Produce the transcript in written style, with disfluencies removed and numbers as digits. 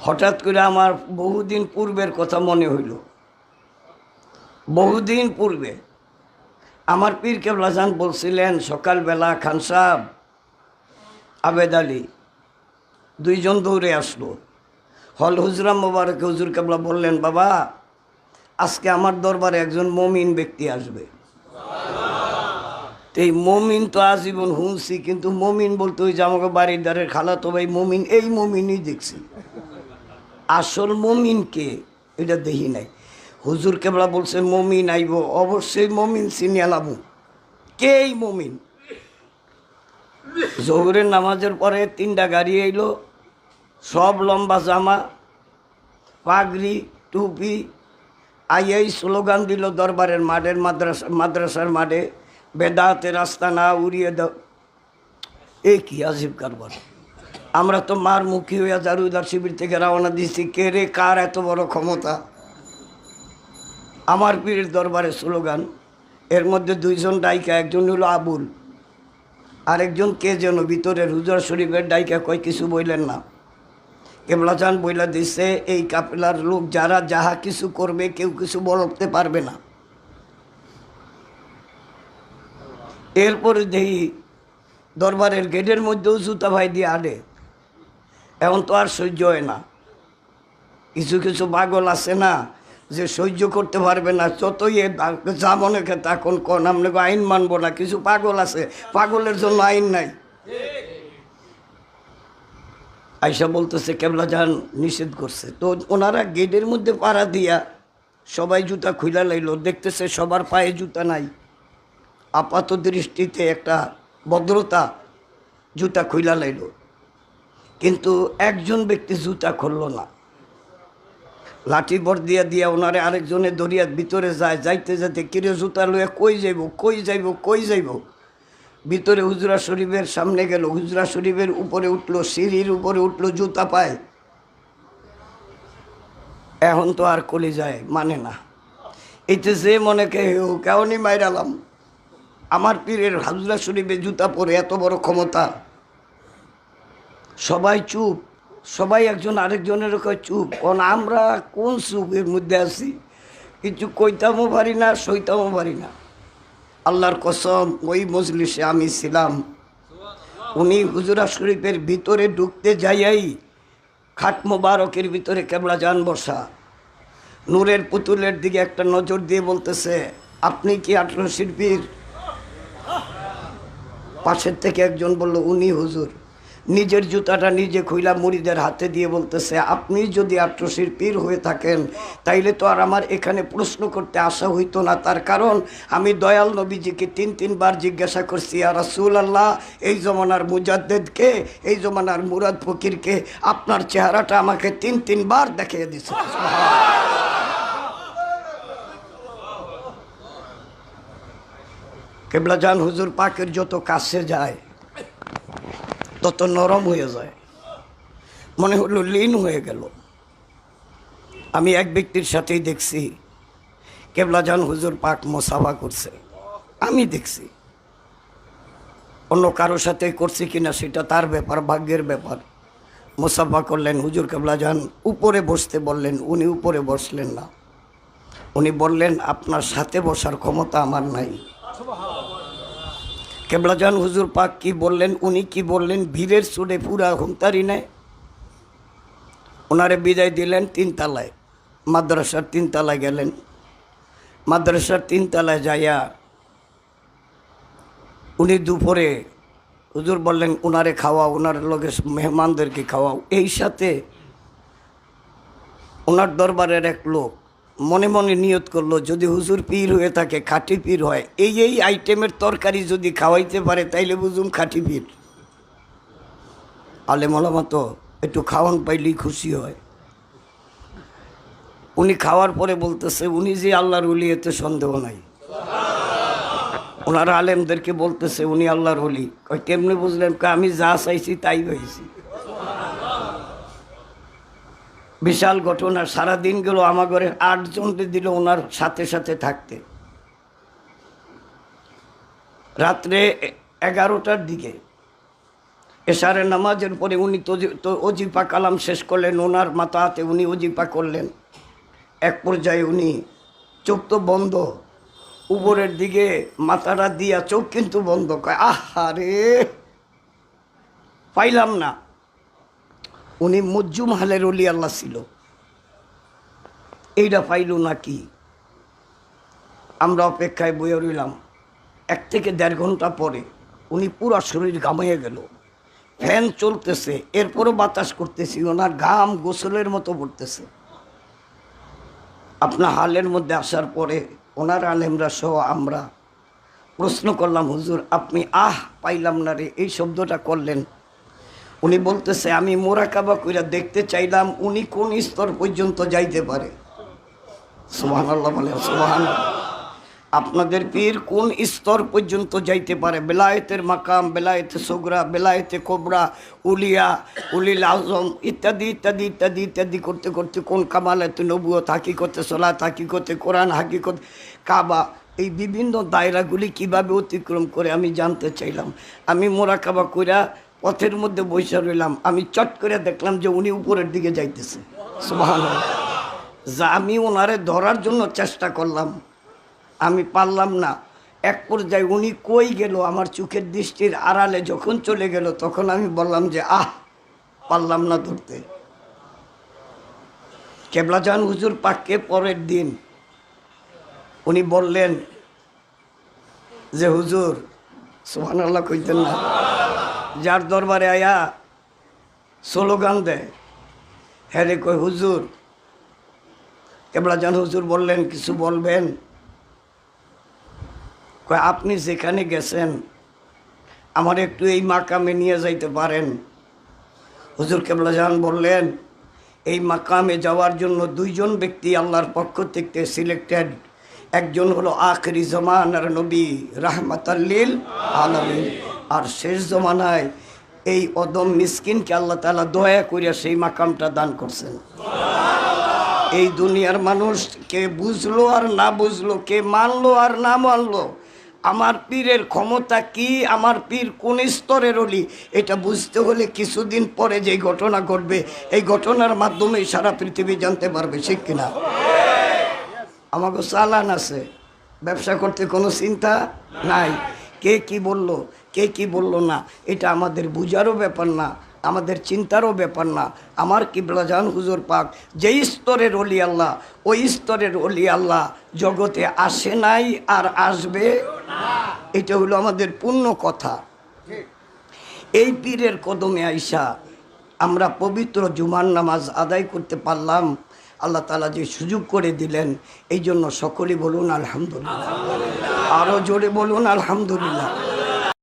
হঠাৎ করে আমার বহুদিন পূর্বের কথা মনে হইল। বহুদিন পূর্বে আমার পীর কেবলা জান বলছিলেন, সকালবেলা খান সাহেব আবেদ আলী দুইজন দৌড়ে আসলো। হল হুজরা মোবারক হুজুর কেবলা বললেন, বাবা আজকে আমার দরবারে একজন মমিন ব্যক্তি আসবে। এই মমিন তো আজীবন শুনছি, কিন্তু মমিন বলতে ওই যে আমাকে বাড়ির দ্বারের খালাতো ভাই মমিন, এই মমিনই দেখছি। আসল মমিন কে এটা দেখি নাই। হুজুর কেবলা বলছে মমিন আইব, অবশ্যই মমিন চিনি আলামু। কে এই মমিন? জোহরের নামাজের পরে 3টা গাড়ি এলো, সব লম্বা জামা, পাগড়ি, টুপি, আইয়াই স্লোগান দিল দরবারের মাঠের, মাদ্রাসার মাঠে, বেদাতে রাস্তা না উড়িয়ে দাও। এ কি আজীব কারবার! আমরা তো মার মুখী হইয়া জারুদার শিবির থেকে রওনা দিছি। কে রে, কার এত বড় ক্ষমতা? আমার পীরের দরবারে স্লোগান। এর মধ্যে 2জন ডাইকা, একজন হলো আবুল, আরেকজন কে যেন ভিতরের হুজুর শরীফের ডাইকা কয় কিছু বললেন না। কেবলা চান বইলা দিছে, এই কাফেলার লোক যারা যাহা কিছু করবে কেউ কিছু বলতে পারবে না। এরপরে দেখি দরবারের গেটের মধ্যেও জুতা ভাই দিয়ে আডে। এখন তো আর সহ্য হয় না। কিছু কিছু পাগল আছে না, যে সহ্য করতে পারবে না, যতই যা মনে খে তখন কন আমরা আইন মানবো না। কিছু পাগল আছে, পাগলের জন্য আইন নাই। আয়সা বলতেছে কেবলা জান নিষেধ করছে। তো ওনারা গেটের মধ্যে পাড়া দিয়া সবাই জুতা খুইলা লাইল। দেখতেছে সবার পায়ে জুতা নাই। আপাত দৃষ্টিতে একটা ভদ্রতা, জুতা খুইলা লাইল, কিন্তু একজন ব্যক্তি জুতা খুলল না। লাঠি বর দিয়া দিয়া ওনারে আরেকজনে দরিয়া ভিতরে যায়। যাইতে যাইতে কিরে জুতা লইয়া কই যাইব, কই যাইব, কই যাইব। ভিতরে হুজরা শরীফের সামনে গেল, হুজরা শরীফের উপরে উঠলো, সিঁড়ির উপরে উঠলো, জুতা পায়। এখন তো আর কলি যায় মানে না। এইতে যে মনে কে কেমনই মাইরালাম। আমার পীরের হুজরা শরীফে জুতা পরে এত বড় ক্ষমতা। সবাই চুপ, সবাই একজন আরেকজনের কয় চুপ। কারণ আমরা কোন চুপের মধ্যে আছি, কিছু কইতামও পারি না, সইতামও পারি না। আল্লাহর কসম, ওই মজলিসে আমি ছিলাম। উনি হুজরা শরীফের ভিতরে ঢুকতে যাইয়াই খাট মোবারকের ভিতরে কেবলা জান বসা, নূরের পুতুলের দিকে একটা নজর দিয়ে বলতেছে, আপনি কি 18 পীর? পাশের থেকে একজন বলল, উনি হুজুর। নিজের জুতাটা নিজে খুইলা মুড়িদের হাতে দিয়ে বলতেছে, আপনি যদি 18 পীর হয়ে থাকেন তাইলে তো আর আমার এখানে প্রশ্ন করতে আসা হইতো না। তার কারণ আমি দয়াল নবীজিকে 3-3 বার জিজ্ঞাসা করছি, ইয়া রাসূলুল্লাহ, এই জমানার মুজাদ্দেদকে, এই জমানার মুরাদ ফকিরকে আপনার চেহারাটা আমাকে 3-3 বার দেখিয়ে দিছে। কেবলা জান হুজুর পাকের যত কাছে যায় তত নরম হয়ে যায়, মনে হলো লীন হয়ে গেল। আমি এক ব্যক্তির সাথেই দেখছি কেবলা জান হুজুর পাক মোসাফা করছে, আমি দেখছি। অন্য কারোর সাথে করছি কিনা সেটা তার ব্যাপার, ভাগ্যের ব্যাপার। মোসাফা করলেন, হুজুর কেবলা জান উপরে বসতে বললেন, উনি উপরে বসলেন না। উনি বললেন, আপনার সাথে বসার ক্ষমতা আমার নাই। কেবলা জান হুজুর পাক কি বললেন, উনি কি বললেন, ভিড়ের চুড়ে পুরা হুমতারি নেয়। ওনারে বিদায় দিলেন 3 তলায়, মাদ্রাসার 3 তলায় গেলেন। মাদ্রাসার 3 তলায় যাইয়া উনি দুপুরে হুজুর বললেন, ওনারে খাওয়াও, ওনার লোকের মেহমানদেরকে খাওয়াও। এই সাথে ওনার দরবারের এক লোক মনে মনে নিয়ত করলো, যদি হুজুর পীর হয়ে থাকে, খাঁটি পীর হয়, এই আইটেমের তরকারি যদি খাওয়াইতে পারে তাইলে বুঝুম খাঁটি পীর। আলেম ওলামা তো একটু খাওয়ান পাইলেই খুশি হয়। উনি খাওয়ার পরে বলতেছে, উনি যে আল্লাহর ওলি এতে সন্দেহ নাই। ওনারা আলেমদেরকে বলতেছে, উনি আল্লাহর ওলি। কেমনে বুঝলেন? আমি যা চাইছি তাই হয়েছি। বিশাল ঘটনা। সারাদিন গেল, আমার ঘরে 8 জনকে দিল ওনার সাথে সাথে থাকতে। রাত্রে 11টার দিকে এশারের নামাজের পরে উনি তো অজিফা কালাম শেষ করলেন, ওনার মাথা হাতে উনি অজিফা করলেন। এক পর্যায়ে উনি চোখ তো বন্ধ, উপরের দিকে মাথাটা দিয়া চোখ কিন্তু বন্ধ, কয় আহারে পাইলাম না। উনি মজ্জুম হালের অলি আল্লাহ ছিল, এইটা পাইল নাকি। আমরা অপেক্ষায় বয়ে রইলাম। 1 থেকে 1.5 ঘন্টা পরে উনি পুরো শরীর ঘামিয়ে গেল, ফ্যান চলতেছে, এরপরও বাতাস করতেছি, ওনার ঘাম গোসলের মতো পড়তেছে। আপনার হালের মধ্যে আসার পরে ওনার আলেমরা সহ আমরা প্রশ্ন করলাম, হুজুর আপনি পাইলাম না রে এই শব্দটা করলেন। উনি বলতেছে, আমি মোরাকাবা কইরা দেখতে চাইলাম উনি কোন স্তর পর্যন্ত যাইতে পারে। সুবহানাল্লাহ বলে, সুবহানাল্লাহ। আপনাদের পীর কোন স্তর পর্যন্ত যাইতে পারে, বেলায়েতের মাকাম, বেলায়েতে সোগরা, বেলায়েতে কোবরা, উলিয়া, উলিল আজম ইত্যাদি ইত্যাদি ইত্যাদি ইত্যাদি করতে করতে কোন কামালাতে নবুয়ত, হাকিকতে সলাত, হাকিকতে কোরআন, হাকিকত কাবা, এই বিভিন্ন দায়রাগুলি কিভাবে অতিক্রম করে আমি জানতে চাইলাম। আমি মোরাকাবা কইরা পথের মধ্যে বসে রইলাম, আমি চট করে দেখলাম যে উনি উপরের দিকে যাইতেছে। সুবহানাল্লাহ। যা আমি ওনারে ধরার জন্য চেষ্টা করলাম, আমি পারলাম না। এক পর্যায়ে উনি কই গেল আমার চোখের দৃষ্টির আড়ালে যখন চলে গেল, তখন আমি বললাম যে পারলাম না ধরতে। কেবলাজান হুজুর পাককে পরের দিন উনি বললেন যে হুজুর, সুবহানাল্লাহ কইতেন না, যার দরবারে আয়া স্লোগান দেয় হ্যাঁ রে, কই হুজুর। কেবলাজান হুজুর বললেন, কিছু বলবেন? কয় আপনি যেখানে গেছেন আমার একটু এই মাকামে নিয়ে যাইতে পারেন? হুজুর কেবলাজান বললেন, এই মাকামে যাওয়ার জন্য 2 জন ব্যক্তি আল্লাহর পক্ষ থেকে সিলেক্টেড। একজন হলো আখরি জমানার নবী রাহমাতাল লিল আলামিন, আর শেষ জমানায় এই অদম মিসকিনকে আল্লাহ তাআলা দয়া করিয়া সেই মাকামটা দান করছেন। এই দুনিয়ার মানুষ কে বুঝলো আর না বুঝলো, কে মানলো আর না মানলো, আমার পীরের ক্ষমতা কি, আমার পীর কোন স্তরের অলি, এটা বুঝতে হলে কিছুদিন পরে যে ঘটনা ঘটবে, এই ঘটনার মাধ্যমে সারা পৃথিবী জানতে পারবে, ঠিক কিনা? আমাকে চালান আছে, ব্যবসা করতে কোনো চিন্তা নাই। কে কি বলল, কে কি বলল না, এটা আমাদের বুঝারও ব্যাপার না, আমাদের চিন্তারও ব্যাপার না। আমার কিবলাজান হুজুর পাক যেই স্তরের অলি আল্লাহ, ওই স্তরের অলি আল্লাহ জগতে আসে নাই আর আসবে, এটা হলো আমাদের পূর্ণ কথা। এই পীরের কদমে আইসা আমরা পবিত্র জুমার নামাজ আদায় করতে পারলাম, আল্লাহ তাআলা যে সুযোগ করে দিলেন, এই জন্য সকলেই বলুন আলহামদুলিল্লাহ। আরও জোরে বলুন আলহামদুলিল্লাহ।